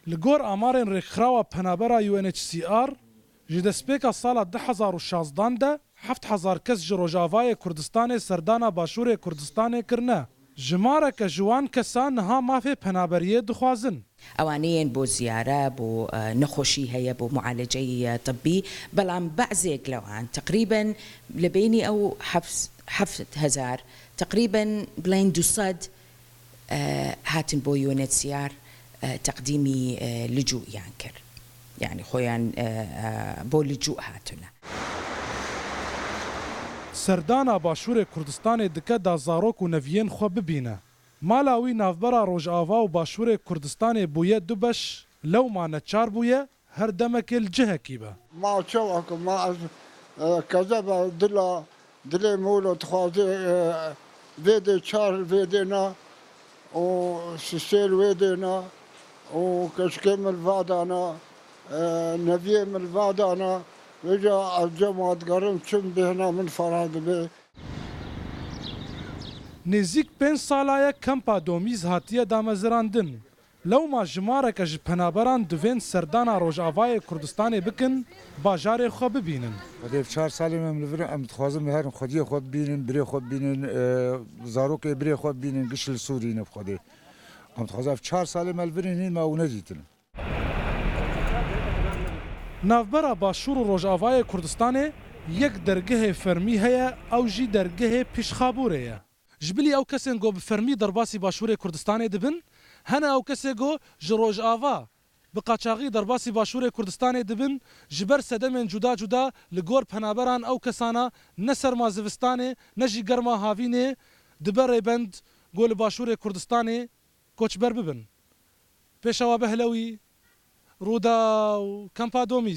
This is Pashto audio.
لگور آمارن رخراو پنابرا UNHCR جدسپیکا سال 2016 ده 7000 کس جروجاوای کردستان سردانا باشور کردستان کرنه جماره که جوان کسان ها مافی پنابریه دخوازن ئەوانەیەن بۆ زیارە بۆ نەخۆشی هەیە بۆ معالجەی طبی بەڵام بەعزێک لەوان تقریبا لە بینی ئەو 7000 تقریبا بڵین 200 هاتن بۆ UNHCR تەقدیمی لجوئیان کرد یعنی خۆیان بۆ لجوء هاتونە سردانا باشور کردستان دکه دا زاروک و نویین خو ببینه مالاوی نافبرا روجاوا و باشور کردستان بویه دو بش لو ما نچار بویه هر دمک الجهه کیبه ما شوك ما كذب دل مولو تخاذي فيدي شار فيدينا وسيسيل فيدينا وكشكيم الفادانا نبيم الفادانا وجا الجماعة قرن شم بهنا من فراد به نزیک 5 سالایه کمپا دومیز هاتیه دامزراندن لو ما جماره که جپنابران دوین سردانا روجاوای کردستان بکن باجار خو ببینن خدای 4 سالی من لورم ام تخوازم هرم خدای خود بینن بری خود بینن زاروک بری خود بینن گشل سوری نف خدای ام تخوازم 4 سالی من لورین ما اون ندیدن نافبرا باشور روجاوای کردستان یک درگه فرمی هيا او جی درگه پیشخابوره جبلی او کسین گو بفرمی درباسی باشور کردستان دبن هنا او کسی گو جروج آوا بقاچاقی درباسی باشور کردستان دبن جبر سدمن جدا جدا لگور پنابران او کسانا نسر ما زوستانه نجی گرما هاوینه دبر بند گول باشور کردستان کوچبر ببن پیشوا بهلوی رودا و کمپا دومی